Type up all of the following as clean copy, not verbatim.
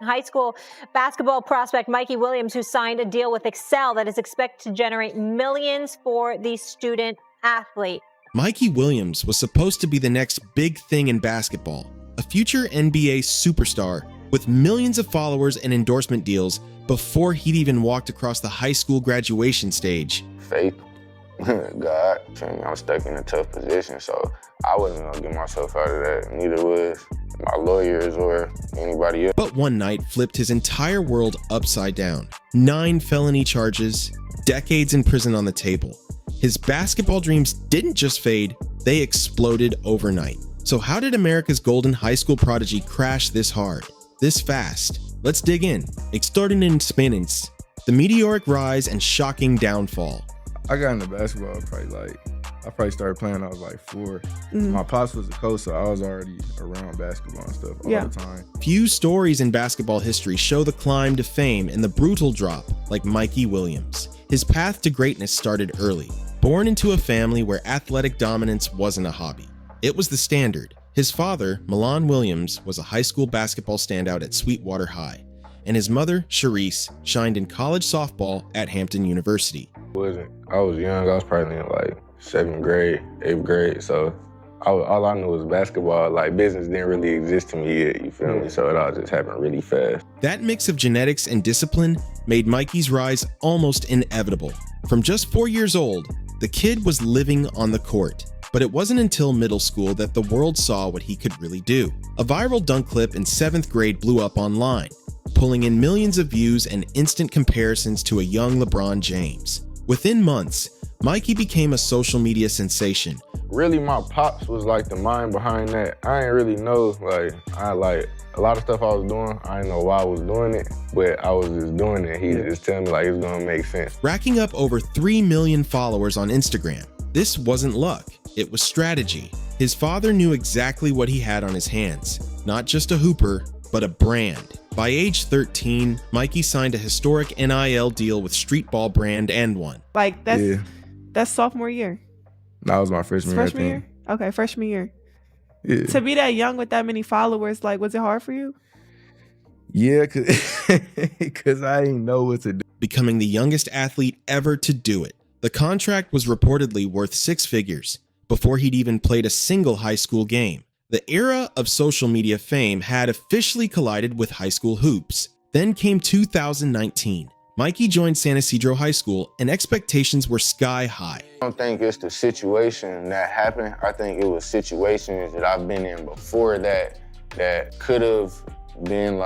high school basketball prospect Mikey Williams, who signed a deal with Excel that is expected to generate millions for the student athlete. Mikey Williams was supposed to be the next big thing in basketball, a future NBA superstar with millions of followers and endorsement deals before he'd even walked across the high school graduation stage. Faith, God, I was stuck in a tough position, so I wasn't gonna get myself out of that. Neither was my lawyers or anybody else. But one night flipped his entire world upside down. 9 felony charges, decades in prison on the table. His basketball dreams didn't just fade, they exploded overnight. So how did America's golden high school prodigy crash this hard, this fast? Let's dig in. Starting in Spanish, the meteoric rise and shocking downfall. I got into basketball I probably started playing when I was like 4. My pops was a coach, so I was already around basketball and stuff all the time. Few stories in basketball history show the climb to fame and the brutal drop like Mikey Williams. His path to greatness started early. Born into a family where athletic dominance wasn't a hobby. It was the standard. His father, Milan Williams, was a high school basketball standout at Sweetwater High, and his mother, Charisse, shined in college softball at Hampton University. I was young. I was probably in like 7th grade, 8th grade, so all I knew was basketball. Like, business didn't really exist to me yet, you feel me? So it all just happened really fast. That mix of genetics and discipline made Mikey's rise almost inevitable. From just 4 years old, the kid was living on the court. But it wasn't until middle school that the world saw what he could really do. A viral dunk clip in 7th grade blew up online, pulling in millions of views and instant comparisons to a young LeBron James. Within months, Mikey became a social media sensation. Really, my pops was like the mind behind that. I didn't really know, a lot of stuff I was doing, I didn't know why I was doing it, but I was just doing it. He just telling me like it's gonna make sense. Racking up over 3 million followers on Instagram. This wasn't luck, it was strategy. His father knew exactly what he had on his hands. Not just a hooper, but a brand. By age 13, Mikey signed a historic NIL deal with streetball brand and won. Like, that's sophomore year. That was my freshman year. Freshman year? Okay, freshman year. Yeah. To be that young with that many followers, like, was it hard for you? Yeah, because I didn't know what to do. Becoming the youngest athlete ever to do it. The contract was reportedly worth 6 figures before he'd even played a single high school game. The era of social media fame had officially collided with high school hoops. Then came 2019. Mikey joined San Ysidro High School and expectations were sky high. I don't think it's the situation that happened. I think it was situations that I've been in before that could have been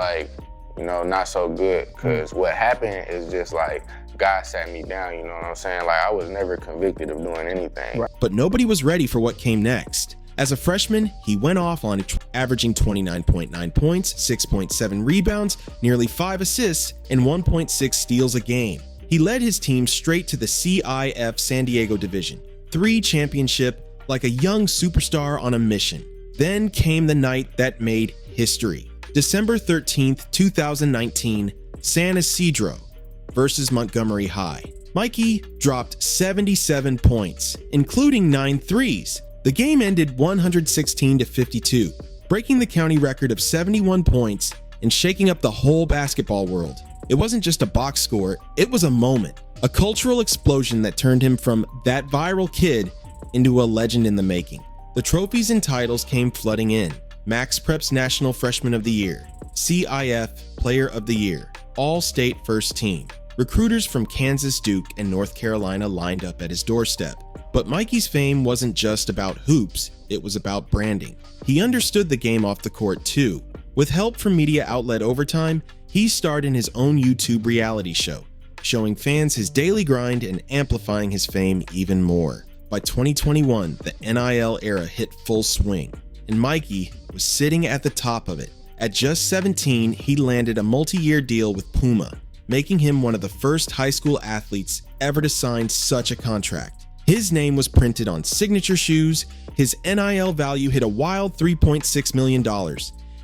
not so good. Because what happened is just like, God sat me down, you know what I'm saying? Like, I was never convicted of doing anything. But nobody was ready for what came next. As a freshman, he went off on averaging 29.9 points, 6.7 rebounds, nearly 5 assists, and 1.6 steals a game. He led his team straight to the CIF San Diego division, 3 championship, like a young superstar on a mission. Then came the night that made history. December 13th, 2019, San Ysidro versus Montgomery High. Mikey dropped 77 points, including 9 threes. The game ended 116-52, breaking the county record of 71 points and shaking up the whole basketball world. It wasn't just a box score, it was a moment, a cultural explosion that turned him from that viral kid into a legend in the making. The trophies and titles came flooding in. Max Prep's National Freshman of the Year, CIF Player of the Year, All-State First Team. Recruiters from Kansas, Duke, and North Carolina lined up at his doorstep. But Mikey's fame wasn't just about hoops, it was about branding. He understood the game off the court too. With help from media outlet Overtime, he starred in his own YouTube reality show, showing fans his daily grind and amplifying his fame even more. By 2021, the NIL era hit full swing, and Mikey was sitting at the top of it. At just 17, he landed a multi-year deal with Puma, making him one of the first high school athletes ever to sign such a contract. His name was printed on signature shoes, his NIL value hit a wild $3.6 million,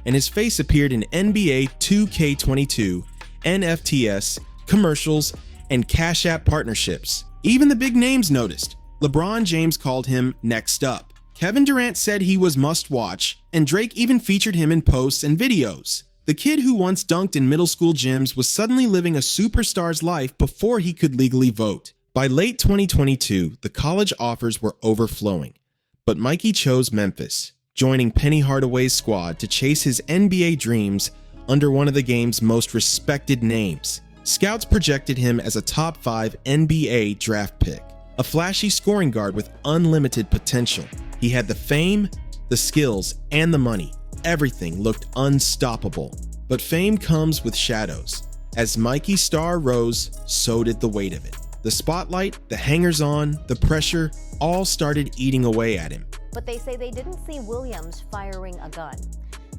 and his face appeared in NBA 2K22, NFTs, commercials, and Cash App partnerships. Even the big names noticed. LeBron James called him next up. Kevin Durant said he was must watch, and Drake even featured him in posts and videos. The kid who once dunked in middle school gyms was suddenly living a superstar's life before he could legally vote. By late 2022, the college offers were overflowing. But Mikey chose Memphis, joining Penny Hardaway's squad to chase his NBA dreams under one of the game's most respected names. Scouts projected him as a top 5 NBA draft pick, a flashy scoring guard with unlimited potential. He had the fame, the skills, and the money. Everything looked unstoppable. But fame comes with shadows. As Mikey's star rose, so did the weight of it. The spotlight, the hangers-on, the pressure, all started eating away at him. But they say they didn't see Williams firing a gun.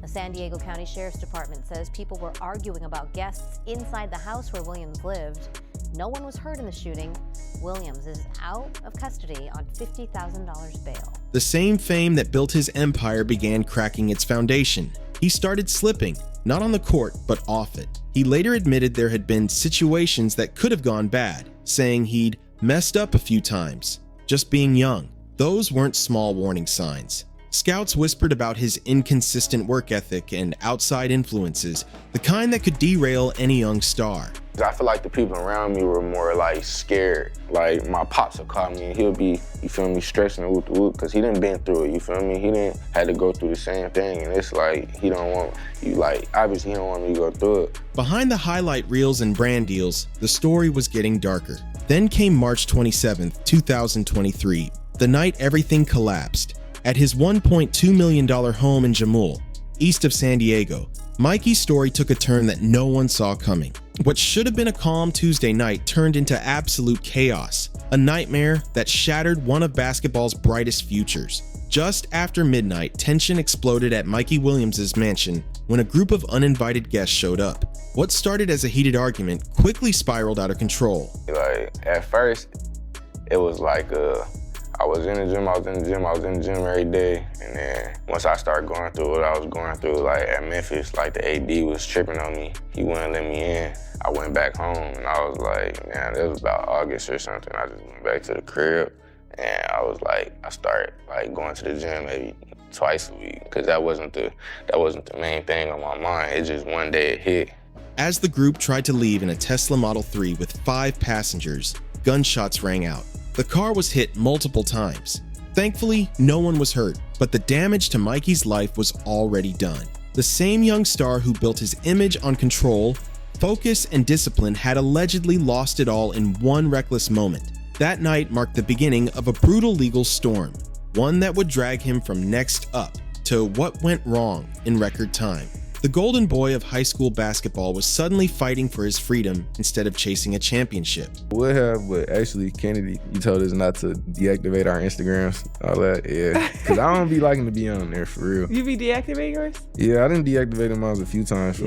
The San Diego County Sheriff's Department says people were arguing about guests inside the house where Williams lived. No one was hurt in the shooting. Williams is out of custody on $50,000 bail. The same fame that built his empire began cracking its foundation. He started slipping, not on the court, but off it. He later admitted there had been situations that could have gone bad, saying he'd messed up a few times, just being young. Those weren't small warning signs. Scouts whispered about his inconsistent work ethic and outside influences, the kind that could derail any young star. I feel like the people around me were more like scared. Like my pops would call me and he'll be, you feel me, stressing the whoop because he didn't been through it, you feel me? He didn't had to go through the same thing, and it's like he don't want you, like obviously he don't want me to go through it. Behind the highlight reels and brand deals, the story was getting darker. Then came March 27th, 2023, the night everything collapsed. At his $1.2 million home in Jamul, east of San Diego, Mikey's story took a turn that no one saw coming. What should have been a calm Tuesday night turned into absolute chaos, a nightmare that shattered one of basketball's brightest futures. Just after midnight, tension exploded at Mikey Williams' mansion when a group of uninvited guests showed up. What started as a heated argument quickly spiraled out of control. Like at first, it was like I was in the gym every day, and then once I started going through what I was going through, like at Memphis, like the AD was tripping on me. He wouldn't let me in. I went back home, and I was like, man, it was about August or something. I just went back to the crib, and I was like, I started like going to the gym maybe twice a week, because that wasn't the main thing on my mind. It just one day it hit. As the group tried to leave in a Tesla Model 3 with 5 passengers, gunshots rang out. The car was hit multiple times. Thankfully, no one was hurt, but the damage to Mikey's life was already done. The same young star who built his image on control, focus, and discipline had allegedly lost it all in one reckless moment. That night marked the beginning of a brutal legal storm, one that would drag him from next up to what went wrong in record time. The golden boy of high school basketball was suddenly fighting for his freedom instead of chasing a championship. Would have, but actually, Kennedy, you told us not to deactivate our Instagrams, all that, yeah. Because I don't be liking to be on there, for real. You be deactivating yours? Yeah, I didn't deactivate them a few times.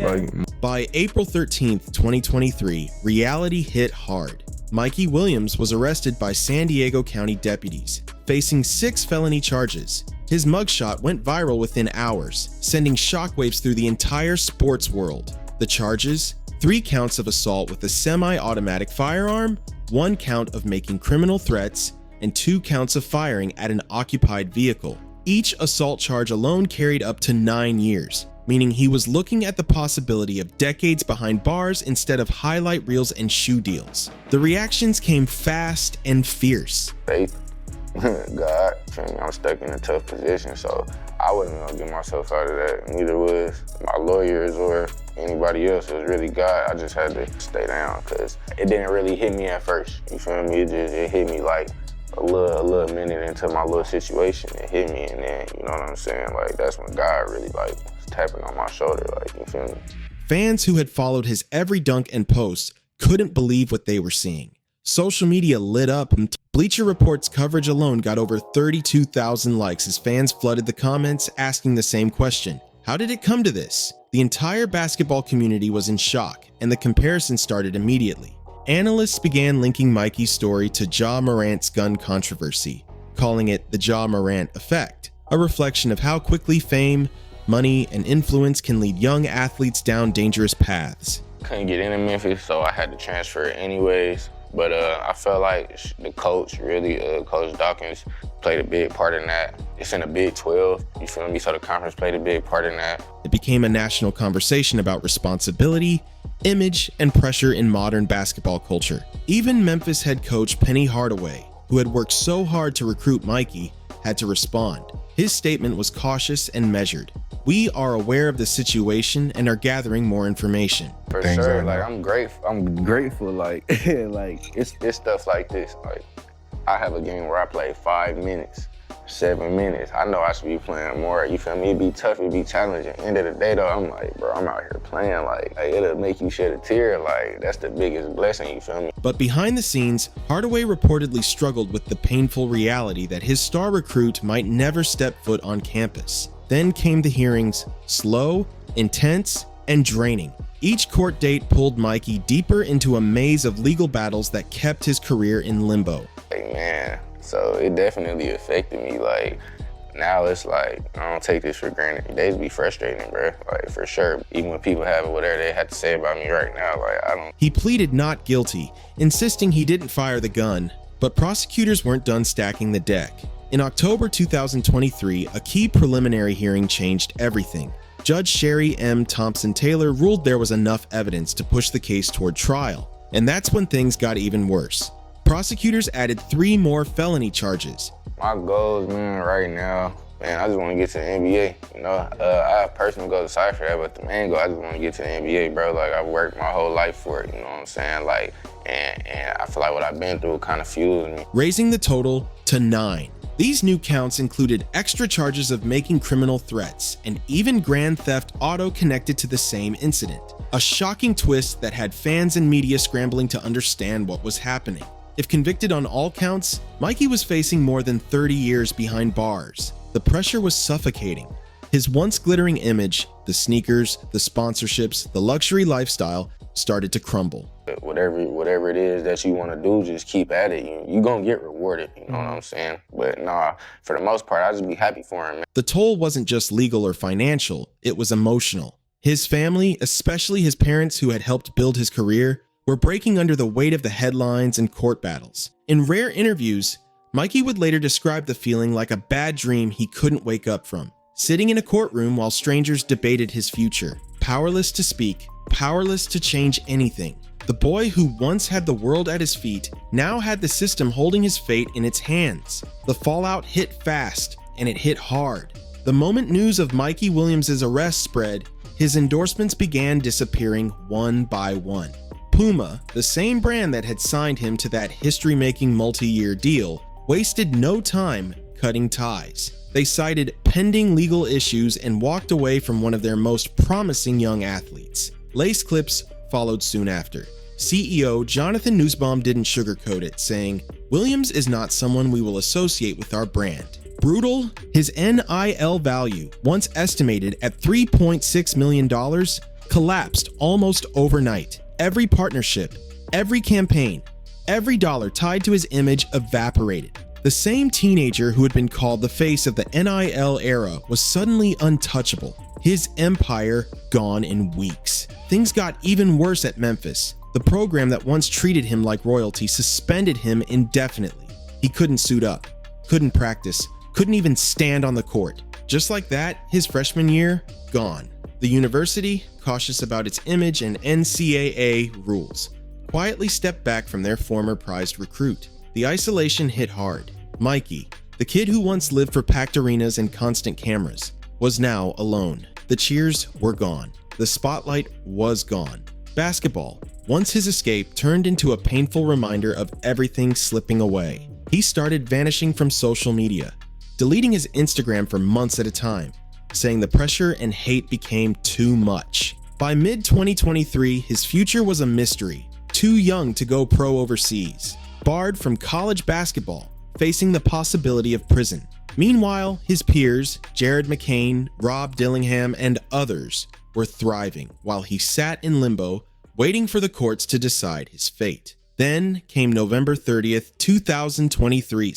By April 13th, 2023, reality hit hard. Mikey Williams was arrested by San Diego County deputies, facing 6 felony charges. His mugshot went viral within hours, sending shockwaves through the entire sports world. The charges: 3 counts of assault with a semi-automatic firearm, 1 count of making criminal threats, and 2 counts of firing at an occupied vehicle. Each assault charge alone carried up to 9 years, meaning he was looking at the possibility of decades behind bars instead of highlight reels and shoe deals. The reactions came fast and fierce. Faith, God, I'm stuck in a tough position, so I wasn't gonna get myself out of that. Neither was my lawyers or anybody else. It was really God. I just had to stay down because it didn't really hit me at first. You feel me? It hit me like a little minute into my little situation. It hit me, and then, you know what I'm saying? Like, that's when God really like was tapping on my shoulder, like, you feel me? Fans who had followed his every dunk and post couldn't believe what they were seeing. Social media lit up, and Bleacher Report's coverage alone got over 32,000 likes as fans flooded the comments asking the same question: how did it come to this? The entire basketball community was in shock, and the comparison started immediately. Analysts began linking Mikey's story to Ja Morant's gun controversy, calling it the Ja Morant effect, a reflection of how quickly fame, money, and influence can lead young athletes down dangerous paths. Couldn't get into Memphis, so I had to transfer anyways. But I felt like the coach, really, Coach Dawkins, played a big part in that. It's in the Big 12, you feel me? So the conference played a big part in that. It became a national conversation about responsibility, image, and pressure in modern basketball culture. Even Memphis head coach Penny Hardaway, who had worked so hard to recruit Mikey, had to respond. His statement was cautious and measured. "We are aware of the situation and are gathering more information." For sure, like I'm grateful, like like it's stuff like this. Like I have a game where I play 5 minutes, 7 minutes. I know I should be playing more, you feel me? It'd be tough, it'd be challenging. End of the day though, I'm like, bro, I'm out here playing, like it'll make you shed a tear, like that's the biggest blessing, you feel me? But behind the scenes, Hardaway reportedly struggled with the painful reality that his star recruit might never step foot on campus. Then came the hearings, slow, intense, and draining. Each court date pulled Mikey deeper into a maze of legal battles that kept his career in limbo. Like, man, so it definitely affected me. Like, now it's like, I don't take this for granted. Days be frustrating, bro. Like, for sure. Even when people have whatever they had to say about me right now, like, I don't. He pleaded not guilty, insisting he didn't fire the gun, but prosecutors weren't done stacking the deck. In October 2023, a key preliminary hearing changed everything. Judge Sherry M. Thompson-Taylor ruled there was enough evidence to push the case toward trial, and that's when things got even worse. Prosecutors added 3 more felony charges. My goals, man, right now, man, I just want to get to the NBA. You know, I have personal goals aside for that, but the main goal, I just want to get to the NBA, bro. Like, I've worked my whole life for it, you know what I'm saying? Like, and I feel like what I've been through kind of fuels me. Raising the total to 9. These new counts included extra charges of making criminal threats and even grand theft auto connected to the same incident. A shocking twist that had fans and media scrambling to understand what was happening. If convicted on all counts, Mikey was facing more than 30 years behind bars. The pressure was suffocating. His once glittering image, the sneakers, the sponsorships, the luxury lifestyle, started to crumble. Whatever it is that you want to do, just keep at it. You're going to get rewarded, you know what I'm saying? But nah, for the most part, I just be happy for him, man. The toll wasn't just legal or financial, it was emotional. His family, especially his parents who had helped build his career, were breaking under the weight of the headlines and court battles. In rare interviews, Mikey would later describe the feeling like a bad dream he couldn't wake up from. Sitting in a courtroom while strangers debated his future, powerless to speak, powerless to change anything. The boy who once had the world at his feet now had the system holding his fate in its hands. The fallout hit fast, and it hit hard. The moment news of Mikey Williams' arrest spread, his endorsements began disappearing one by one. Puma, the same brand that had signed him to that history-making multi-year deal, wasted no time cutting ties. They cited pending legal issues and walked away from one of their most promising young athletes. Lace clips followed soon after. CEO Jonathan Nussbaum didn't sugarcoat it, saying, "Williams is not someone we will associate with our brand." Brutal, his NIL value, once estimated at $3.6 million, collapsed almost overnight. Every partnership, every campaign, every dollar tied to his image evaporated. The same teenager who had been called the face of the NIL era was suddenly untouchable. His empire gone in weeks. Things got even worse at Memphis. The program that once treated him like royalty suspended him indefinitely. He couldn't suit up, couldn't practice, couldn't even stand on the court. Just like that, his freshman year, gone. The university, cautious about its image and NCAA rules, quietly stepped back from their former prized recruit. The isolation hit hard. Mikey, the kid who once lived for packed arenas and constant cameras, was now alone. The cheers were gone. The spotlight was gone. Basketball, once his escape, turned into a painful reminder of everything slipping away. He started vanishing from social media, deleting his Instagram for months at a time, saying the pressure and hate became too much. By mid-2023, his future was a mystery. Too young to go pro overseas. Barred from college basketball, facing the possibility of prison. Meanwhile, his peers, Jared McCain, Rob Dillingham, and others, were thriving while he sat in limbo, waiting for the courts to decide his fate. Then came November 30th, 2023,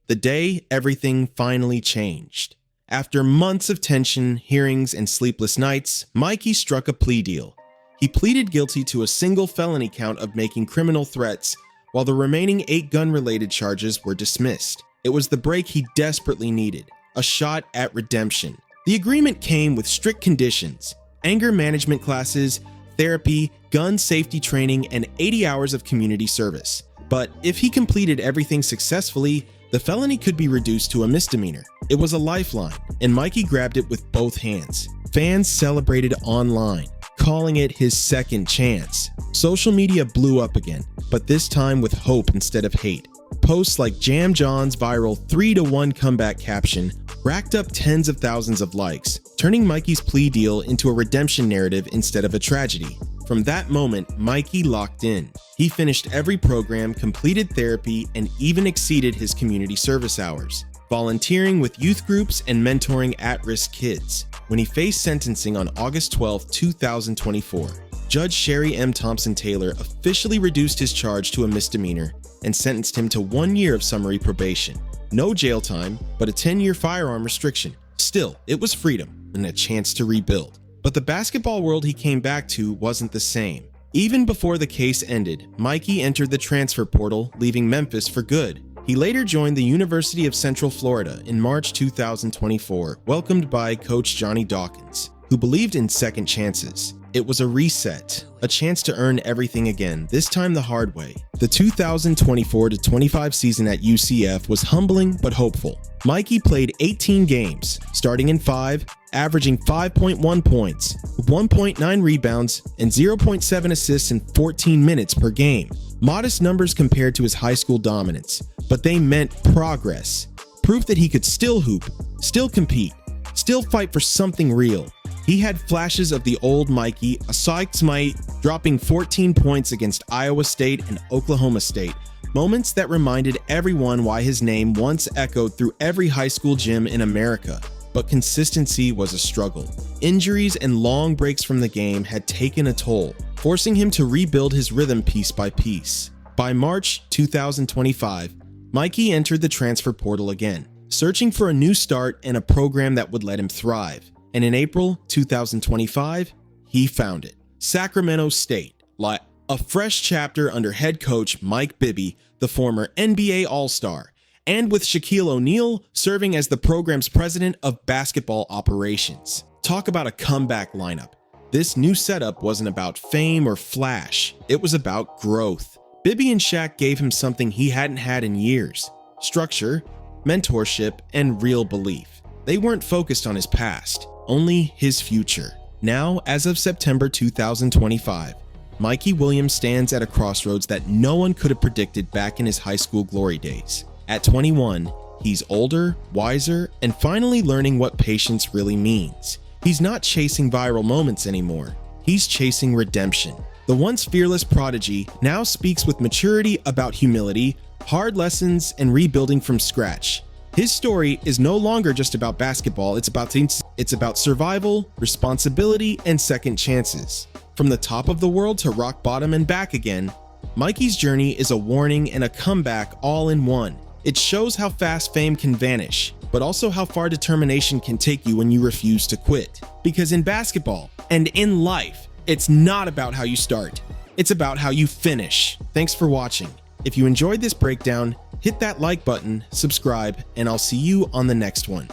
the day everything finally changed. After months of tension, hearings, and sleepless nights, Mikey struck a plea deal. He pleaded guilty to a single felony count of making criminal threats, while the remaining 8 gun-related charges were dismissed. It was the break he desperately needed, a shot at redemption. The agreement came with strict conditions: anger management classes, therapy, gun safety training, and 80 hours of community service. But if he completed everything successfully, the felony could be reduced to a misdemeanor. It was a lifeline, and Mikey grabbed it with both hands. Fans celebrated online, calling it his second chance. Social media blew up again, but this time with hope instead of hate. Posts like Jam John's viral 3-to-1 comeback caption racked up tens of thousands of likes, turning Mikey's plea deal into a redemption narrative instead of a tragedy. From that moment, Mikey locked in. He finished every program, completed therapy, and even exceeded his community service hours, volunteering with youth groups and mentoring at-risk kids. When he faced sentencing on August 12, 2024, Judge Sherry M. Thompson Taylor officially reduced his charge to a misdemeanor and sentenced him to 1 year of summary probation. No jail time, but a 10-year firearm restriction. Still, it was freedom and a chance to rebuild. But the basketball world he came back to wasn't the same. Even before the case ended, Mikey entered the transfer portal, leaving Memphis for good. He later joined the University of Central Florida in March 2024, welcomed by Coach Johnny Dawkins, who believed in second chances. It was a reset, a chance to earn everything again, this time the hard way. The 2024-25 season at UCF was humbling but hopeful. Mikey played 18 games, starting in 5, averaging 5.1 points, 1.9 rebounds, and 0.7 assists in 14 minutes per game. Modest numbers compared to his high school dominance, but they meant progress. Proof that he could still hoop, still compete, still fight for something real. He had flashes of the old Mikey, a Sykes Mite, dropping 14 points against Iowa State and Oklahoma State, moments that reminded everyone why his name once echoed through every high school gym in America. But consistency was a struggle. Injuries and long breaks from the game had taken a toll, forcing him to rebuild his rhythm piece by piece. By March 2025, Mikey entered the transfer portal again, searching for a new start and a program that would let him thrive. And in April 2025, he found it. Sacramento State, a fresh chapter under head coach Mike Bibby, the former NBA All-Star, and with Shaquille O'Neal serving as the program's president of basketball operations. Talk about a comeback lineup. This new setup wasn't about fame or flash, it was about growth. Bibby and Shaq gave him something he hadn't had in years: structure, mentorship, and real belief. They weren't focused on his past, only his future. Now, as of September 2025, Mikey Williams stands at a crossroads that no one could have predicted back in his high school glory days. At 21, he's older, wiser, and finally learning what patience really means. He's not chasing viral moments anymore. He's chasing redemption. The once fearless prodigy now speaks with maturity about humility, hard lessons, and rebuilding from scratch. His story is no longer just about basketball, it's about survival, responsibility, and second chances. From the top of the world to rock bottom and back again, Mikey's journey is a warning and a comeback all in one. It shows how fast fame can vanish, but also how far determination can take you when you refuse to quit. Because in basketball, and in life, it's not about how you start, it's about how you finish. Thanks for watching. If you enjoyed this breakdown, hit that like button, subscribe, and I'll see you on the next one.